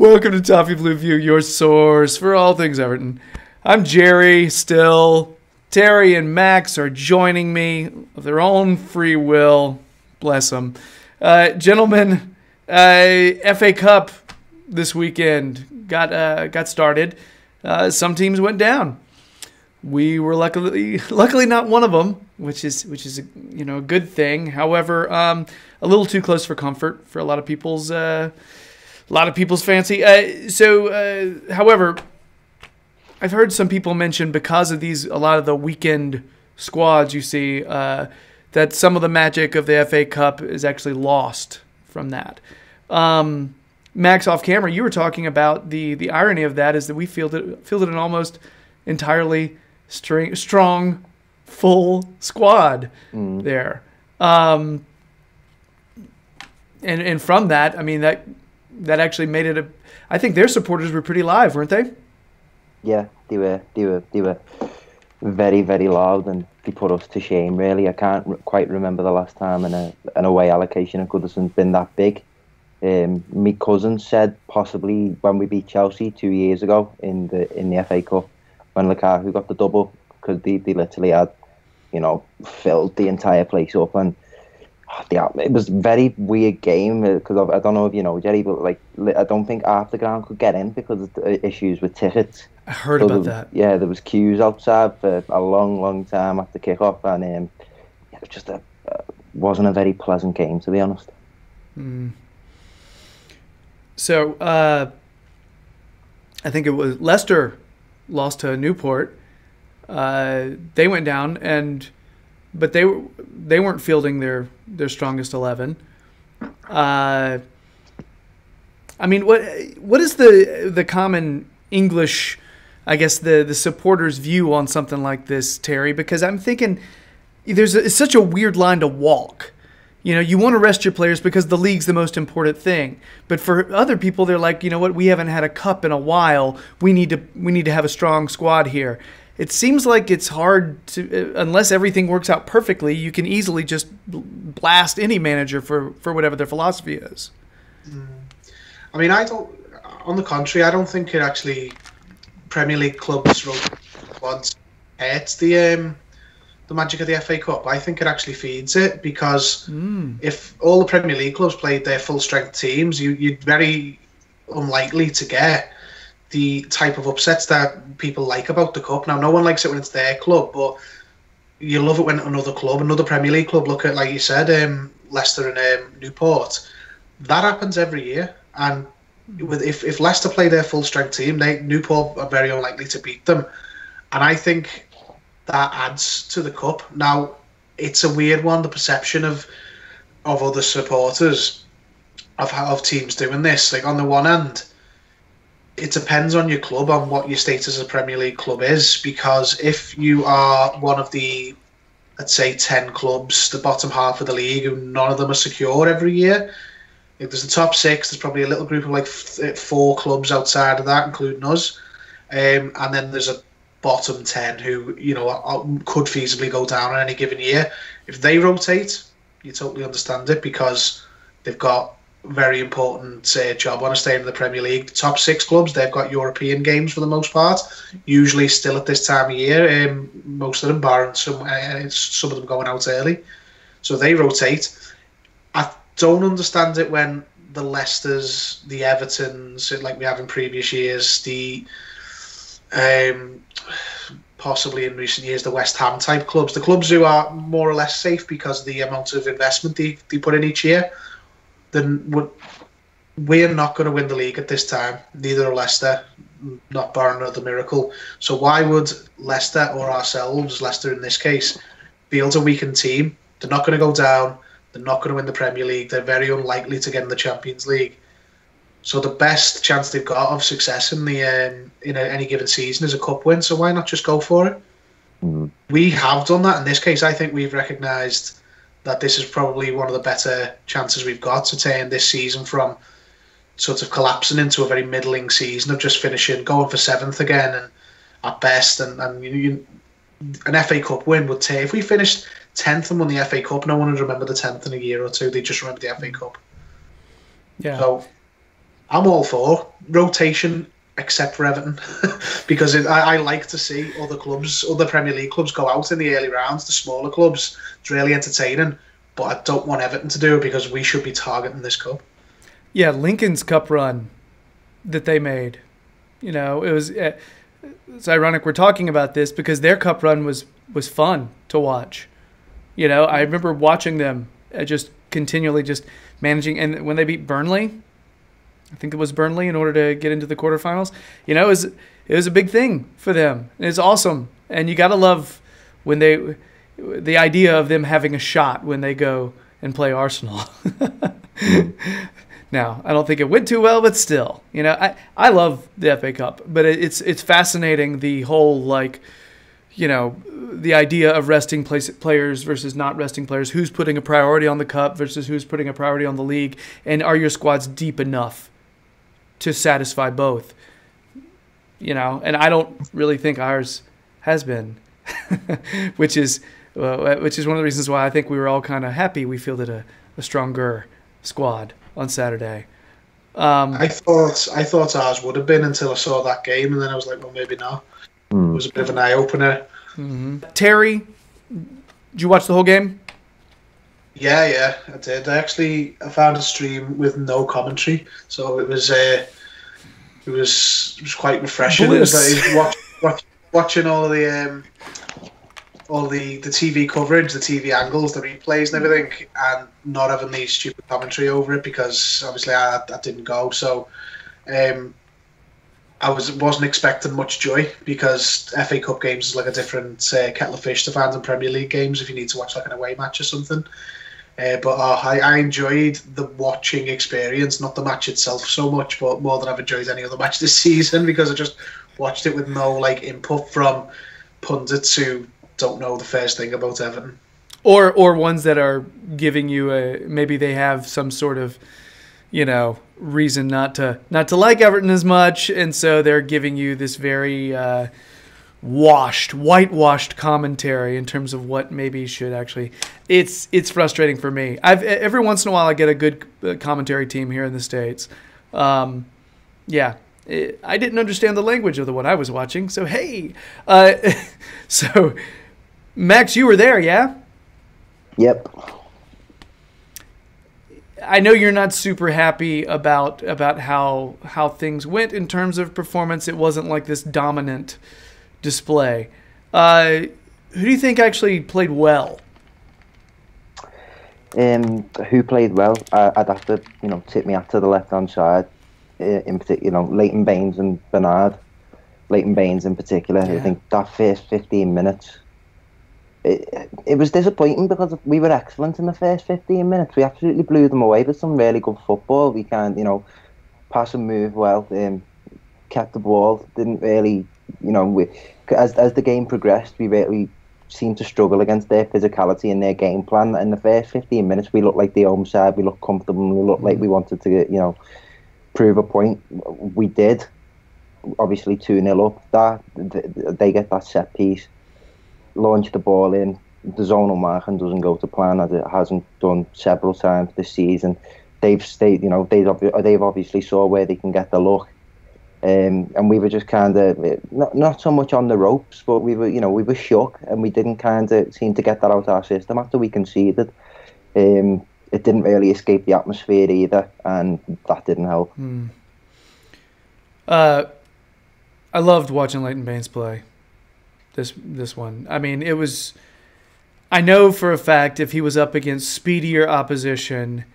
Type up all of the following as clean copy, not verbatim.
Welcome to Toffee Blue View, your source for all things Everton. I'm Gerry, still. Terry and Max are joining me of their own free will. Bless them. Gentlemen, FA Cup this weekend got started. Some teams went down. We were luckily not one of them, which is a good thing. However, a little too close for comfort for a lot of people's fancy. However, I've heard some people mention because of a lot of the weekend squads you see, that some of the magic of the FA Cup is actually lost from that. Max, off camera, you were talking about the irony of that is that we fielded an almost entirely strong, full squad there. And from that, I mean, that actually made it I think their supporters were pretty live, weren't they? Yeah, they were very, very loud, and they put us to shame, really. I can't quite remember the last time an away allocation at Goodison's been that big. My cousin said possibly when we beat Chelsea 2 years ago in the FA Cup, when Lukaku got the double, because they literally had, filled the entire place up, and it was a very weird game, because I don't know if you know, Gerry, but I don't think half the ground could get in because of the issues with tickets. I heard about that. Yeah, there was queues outside for a long, long time after kick-off, and it just wasn't a very pleasant game, to be honest. So, I think it was Leicester lost to Newport. They went down, but they weren't fielding their strongest 11. I mean, what is the common English, I guess, the supporters' view on something like this, Terry? Because I'm thinking it's such a weird line to walk. You want to rest your players because the league's the most important thing. But for other people, they're like, you know what, we haven't had a cup in a while. We need to have a strong squad here. It seems like it's hard to, unless everything works out perfectly, you can easily just blast any manager for whatever their philosophy is. I mean, on the contrary, I don't think it actually, Premier League clubs squads hurts the magic of the FA Cup. I think it actually feeds it, because if all the Premier League clubs played their full-strength teams, you'd very unlikely to get the type of upsets that people like about the Cup. Now, no one likes it when it's their club, but you love it when another Premier League club, look at, like you said, Leicester and Newport. That happens every year, and if Leicester play their full-strength team, Newport are very unlikely to beat them, and I think that adds to the Cup. Now, it's a weird one, the perception of other supporters of teams doing this. Like, on the one hand, it depends on your club, on what your status as a Premier League club is, because if you are one of the, let's say, 10 clubs, the bottom half of the league, and none of them are secure every year, if there's the top 6, there's probably a little group of 4 clubs outside of that, including us, and then there's a bottom 10 who could feasibly go down in any given year. If they rotate, you totally understand it, because they've got a very important job on staying in the Premier League. The top 6 clubs, they've got European games for the most part, usually still at this time of year, most of them, barring some of them going out early, so they rotate. I don't understand it when the Leicesters, the Evertons, like we have in previous years, the possibly in recent years the West Ham type clubs, the clubs who are more or less safe because of the amount of investment they put in each year, then we're not going to win the league at this time. Neither are Leicester, not barring another miracle. So why would Leicester, or ourselves, Leicester in this case, field a weakened team? They're not going to go down. They're not going to win the Premier League. They're very unlikely to get in the Champions League. So the best chance they've got of success in any given season is a cup win. So why not just go for it? We have done that in this case. I think we've recognised that this is probably one of the better chances we've got to turn this season from sort of collapsing into a very middling season of just finishing, going for 7th again, and at best, and an FA Cup win would take. If we finished 10th and won the FA Cup, no one would remember the 10th in a year or two. They'd just remember the FA Cup. Yeah. So I'm all for rotation, except for Everton, because I like to see other clubs, other Premier League clubs, go out in the early rounds. The smaller clubs, it's really entertaining. But I don't want Everton to do it because we should be targeting this cup. Yeah, Lincoln's cup run that they made. You know, it's ironic we're talking about this because their cup run was fun to watch. You know, I remember watching them just continually just managing. And when they beat Burnley, I think it was Burnley in order to get into the quarterfinals, you know, it was a big thing for them. It's awesome. And you got to love when the idea of them having a shot when they go and play Arsenal. Now, I don't think it went too well, but still, you know, I love the FA Cup, but it's fascinating, the whole, like, you know, the idea of resting players versus not resting players, who's putting a priority on the cup versus who's putting a priority on the league, and are your squads deep enough to satisfy both? You know, and I don't really think ours has been, which is one of the reasons why I think we were all kind of happy we fielded a stronger squad on Saturday. I thought ours would have been until I saw that game, and then I was like, well, maybe not. It was a bit of an eye opener. Mm-hmm. Terry, did you watch the whole game? Yeah, I did. I found a stream with no commentary, so it was quite refreshing. Bliss. It was like watching all the TV coverage, the TV angles, the replays, and everything, and not having the stupid commentary over it because obviously I didn't go. So I wasn't expecting much joy because FA Cup games is like a different kettle of fish to fans in Premier League games if you need to watch like an away match or something. I enjoyed the watching experience, not the match itself so much, but more than I've enjoyed any other match this season because I just watched it with no like input from pundits who don't know the first thing about Everton. Or ones that are giving you maybe they have some sort of, you know, reason not to like Everton as much, and so they're giving you this very whitewashed commentary in terms of what maybe should actually. It's frustrating for me. Every once in a while I get a good commentary team here in the States. I didn't understand the language of the one I was watching, so hey. So Max, you were there, yeah? Yep. I know you're not super happy about how things went in terms of performance. It wasn't like this dominant display. Who do you think actually played well? Who played well? I'd have to, tip me out to the left-hand side. In particular, Leighton Baines and Bernard. Leighton Baines in particular. Yeah. I think that first 15 minutes, it was disappointing because we were excellent in the first 15 minutes. We absolutely blew them away with some really good football. We pass and move well, kept the ball, didn't really, as the game progressed, we really seemed to struggle against their physicality and their game plan. In the first 15 minutes, we looked like the home side, we looked comfortable, and we looked like we wanted to, prove a point. We did. Obviously 2-0 up. That they get that set piece, launch the ball in. The zonal marking doesn't go to plan as it hasn't done several times this season. They've obviously saw where they can get the look, and we were just kind of not so much on the ropes, but we were shook, and we didn't kind of seem to get that out of our system after we conceded. It didn't really escape the atmosphere either, and that didn't help. I loved watching Leighton Baines play this one. I mean, it was. I know for a fact if he was up against speedier opposition,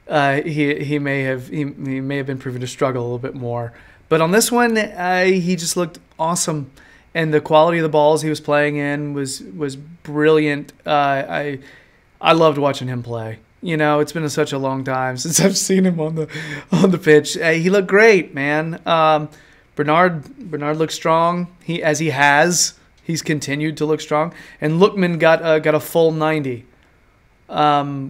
he may have been proven to struggle a little bit more. But on this one, he just looked awesome, and the quality of the balls he was playing in was brilliant. I loved watching him play. It's been such a long time since I've seen him on the pitch. He looked great, man. Bernard looked strong. He's continued to look strong, and Lookman got a full 90,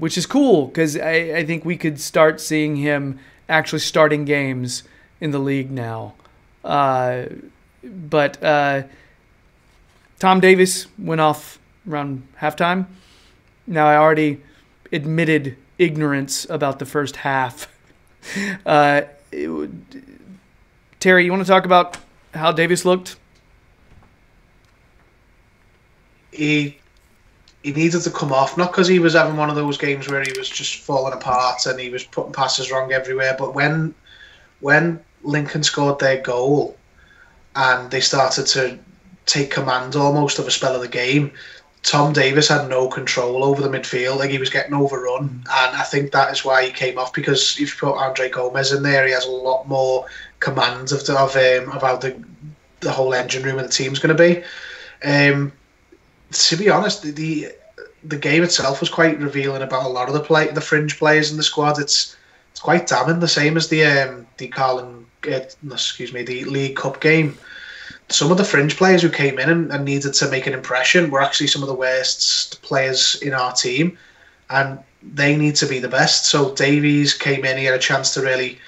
which is cool because I think we could start seeing him actually starting games in the league now. But Tom Davies went off around halftime. Now I already admitted ignorance about the first half uh, Terry, you want to talk about how Davies looked? He needed to come off, not because he was having one of those games where he was just falling apart and he was putting passes wrong everywhere, but when Lincoln scored their goal and they started to take command almost of a spell of the game, Tom Davies had no control over the midfield. Like, he was getting overrun, and I think that is why he came off, because if you put Andre Gomez in there, he has a lot more command of how the whole engine room of the team's going to be. To be honest, the game itself was quite revealing about a lot of the fringe players in the squad. It's quite damning, the same as the League Cup game. Some of the fringe players who came in and needed to make an impression were actually some of the worst players in our team, and they need to be the best. So Davies came in, he had a chance to really,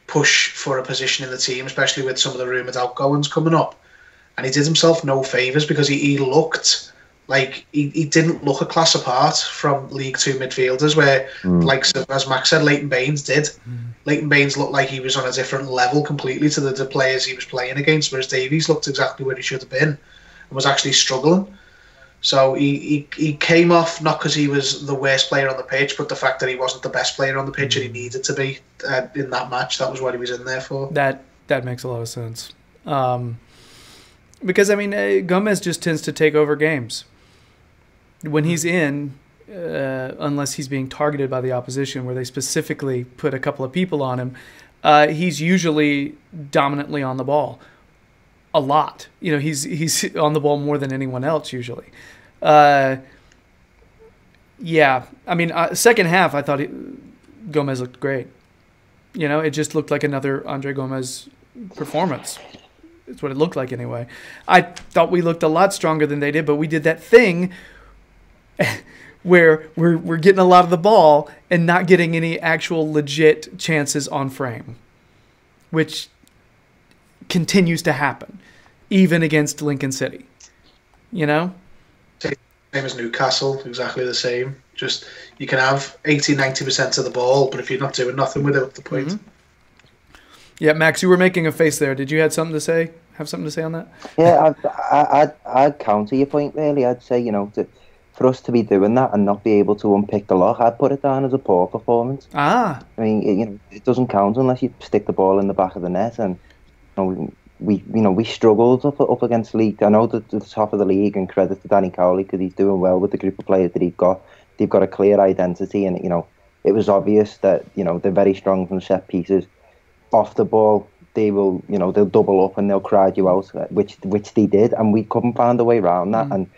push for a position in the team, especially with some of the rumoured outgoings coming up. And he did himself no favours, because he looked like he didn't look a class apart from League Two midfielders, where, like as Max said, Leighton Baines did. Leighton Baines looked like he was on a different level completely to the players he was playing against, whereas Davies looked exactly where he should have been and was actually struggling. So he came off, not because he was the worst player on the pitch, but the fact that he wasn't the best player on the pitch and he needed to be in that match. That was what he was in there for. That makes a lot of sense. Because, Gomez just tends to take over games. When he's in, unless he's being targeted by the opposition, where they specifically put a couple of people on him, he's usually dominantly on the ball. A lot. He's on the ball more than anyone else usually. Second half, I thought Gomez looked great. It just looked like another Andre Gomez performance. It's what it looked like anyway. I thought we looked a lot stronger than they did, but we did that thing where we're getting a lot of the ball and not getting any actual legit chances on frame, which continues to happen, even against Lincoln City. Same as Newcastle, exactly the same. Just, you can have 80-90% of the ball, but if you're not doing nothing with it, the point. Mm-hmm. Yeah, Max, you were making a face there. Did you have something to say? Have something to say on that? Yeah, I'd counter your point, really. I'd say, for us to be doing that and not be able to unpick the lock, I'd put it down as a poor performance. It doesn't count unless you stick the ball in the back of the net. And we struggled up against league. I know that the top of the league, and credit to Danny Cowley, because he's doing well with the group of players that he's got. They've got a clear identity, and it was obvious that they're very strong from set pieces. Off the ball, they will, they'll double up and they'll crowd you out, which they did, and we couldn't find a way around that. And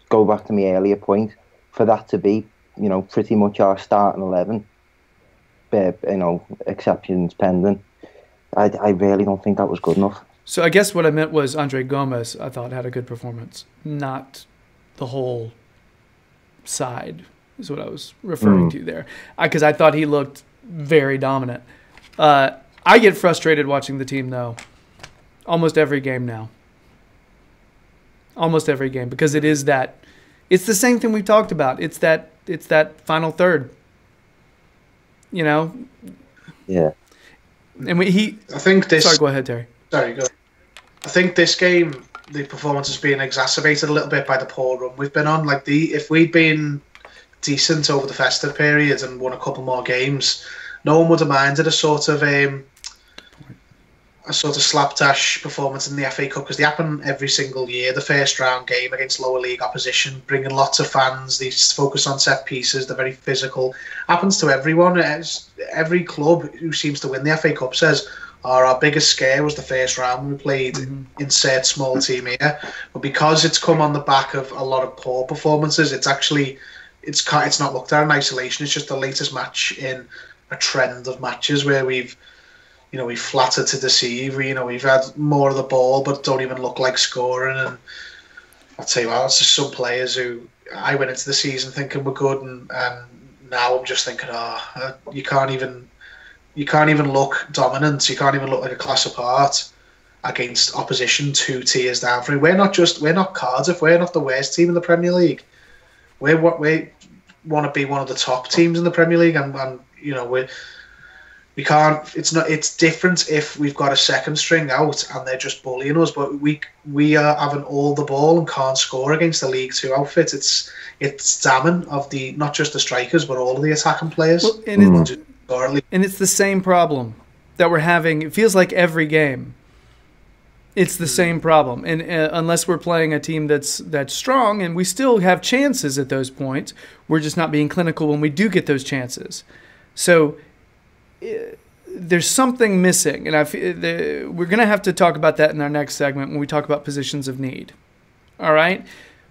go back to my earlier point, for that to be, pretty much our starting 11, exceptions pending, I really don't think that was good enough. So I guess what I meant was Andre Gomez, I thought, had a good performance, not the whole side, is what I was referring to there. Because I thought he looked very dominant. I get frustrated watching the team, though, almost every game now. Almost every game, because it's the same thing we've talked about. It's that final third. Yeah. And Sorry, go ahead, Terry. Sorry, go ahead. I think this game, the performance has been exacerbated a little bit by the poor run we've been on. If we'd been decent over the festive period and won a couple more games, no one would have minded a sort of slapdash performance in the FA Cup, because they happen every single year. The first round game against lower league opposition, bringing lots of fans. They focus on set pieces. They're very physical. Happens to everyone. Every club who seems to win the FA Cup says, our biggest scare was the first round we played. Insert small team here. But because it's come on the back of a lot of poor performances, it's not looked at in isolation. It's just the latest match in a trend of matches where we've flattered to deceive. We've had more of the ball but don't even look like scoring. And I'll tell you what, it's just some players who I went into the season thinking were good, and now I'm just thinking, you can't even look dominant. You can't even look like a class apart against opposition 2 tiers down from you. We're not Cardiff. We're not the worst team in the Premier League. We want to be one of the top teams in the Premier League, and we can't. It's different if we've got a second string out and they're just bullying us. But we are having all the ball and can't score against the League Two outfit. It's damning of not just the strikers but all of the attacking players. Well, and it's the same problem that we're having. It feels like every game. It's the same problem, and unless we're playing a team that's strong, and we still have chances at those points, we're just not being clinical when we do get those chances. So there's something missing, and we're going to have to talk about that in our next segment when we talk about positions of need. All right,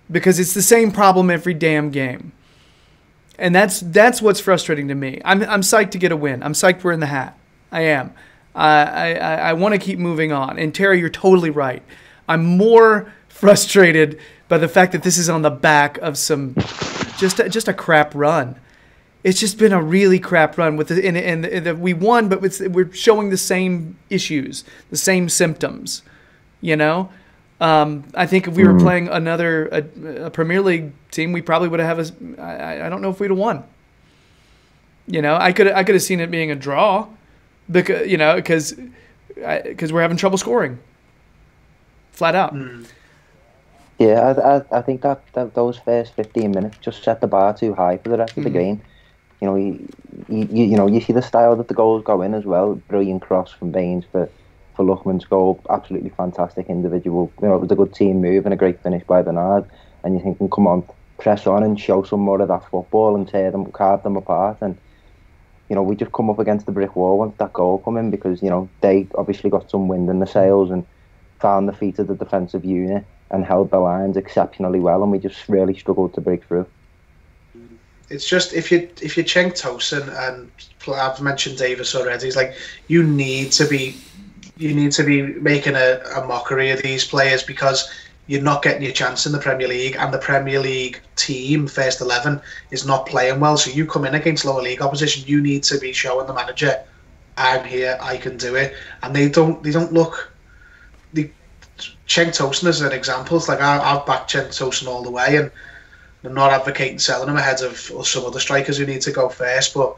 because it's the same problem every damn game, and that's what's frustrating to me. I'm psyched to get a win. I'm psyched we're in the hat. I am. I want to keep moving on. And Terry, you're totally right. I'm more frustrated by the fact that this is on the back of some just a crap run. It's just been a really crap run and we won, but we're showing the same issues, the same symptoms. I think if we were playing a Premier League team, we probably would have I don't know if we'd have won. I could have seen it being a draw. Because we're having trouble scoring, flat out. Yeah, I think that those first 15 minutes just set the bar too high for the rest of the game. You see the style that the goals go in as well. Brilliant cross from Baines for Luckman's goal. Absolutely fantastic individual. It was a good team move and a great finish by Bernard. And you think, come on, press on and show some more of that football and carve them apart. And we just come up against the brick wall once that goal come in because, they obviously got some wind in the sails and found the feet of the defensive unit and held the lines exceptionally well, and we just really struggled to break through. It's just if you Cenk Tosun, and I've mentioned Davis already, it's like you need to be making a mockery of these players because you're not getting your chance in the Premier League, and the Premier League team, first 11, is not playing well. So you come in against lower league opposition, you need to be showing the manager, I'm here, I can do it. And they don't look. Cenk Tosun is an example. It's like I've backed Cenk Tosun all the way, and I'm not advocating selling him ahead of some other strikers who need to go first, but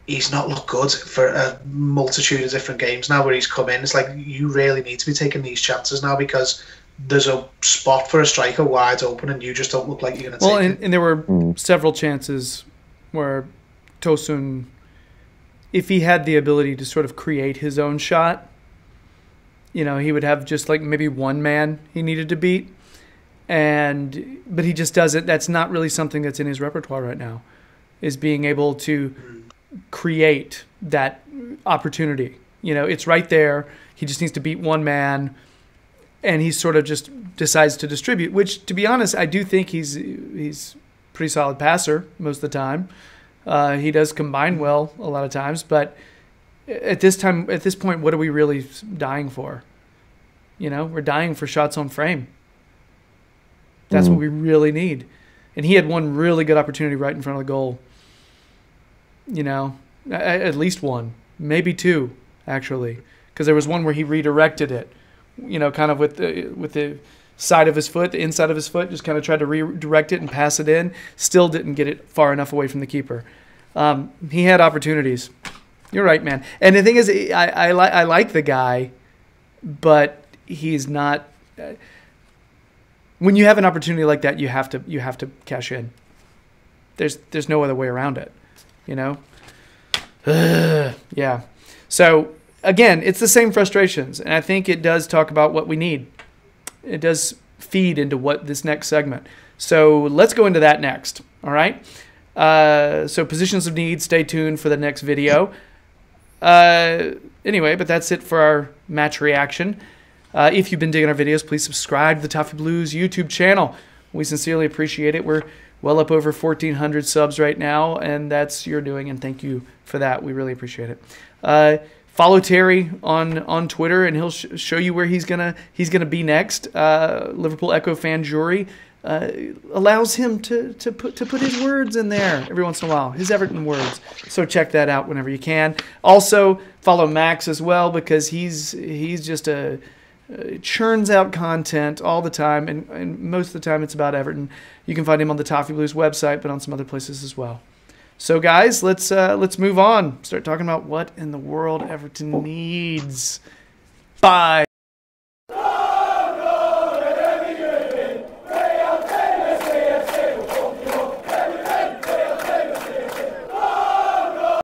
he's not looked good for a multitude of different games now where he's come in. It's like you really need to be taking these chances now because there's a spot for a striker wide open and you just don't look like you're going to take it. And there were several chances where Tosun, if he had the ability to sort of create his own shot, he would have just like maybe one man he needed to beat. But he just doesn't. That's not really something that's in his repertoire right now, is being able to create that opportunity. It's right there. He just needs to beat one man. And he sort of just decides to distribute, which, to be honest, I do think he's a pretty solid passer most of the time. He does combine well a lot of times, but at this point, what are we really dying for? We're dying for shots on frame. That's what we really need. And he had one really good opportunity right in front of the goal. At least one, maybe two, actually, because there was one where he redirected it. Kind of with the side of his foot, the inside of his foot, just kind of tried to redirect it and pass it in. Still didn't get it far enough away from the keeper. He had opportunities. You're right, man. And the thing is, I like the guy, but he's not. When you have an opportunity like that, you have to cash in. There's no other way around it, Yeah. So. Again, it's the same frustrations, and I think it does talk about what we need. It does feed into what this next segment. So let's go into that next, all right? So positions of need, stay tuned for the next video. Anyway, but that's it for our match reaction. If you've been digging our videos, please subscribe to the Toffee Blues YouTube channel. We sincerely appreciate it. We're well up over 1,400 subs right now, and that's your doing, and thank you for that. We really appreciate it. Follow Terry on Twitter, and he'll show you where he's gonna be next. Liverpool Echo fan Gerry allows him to put his words in there every once in a while, his Everton words. So check that out whenever you can. Also follow Max as well, because he's just churns out content all the time, and most of the time it's about Everton. You can find him on the Toffee Blues website, but on some other places as well. So, guys, let's move on. Start talking about what in the world Everton needs. Bye.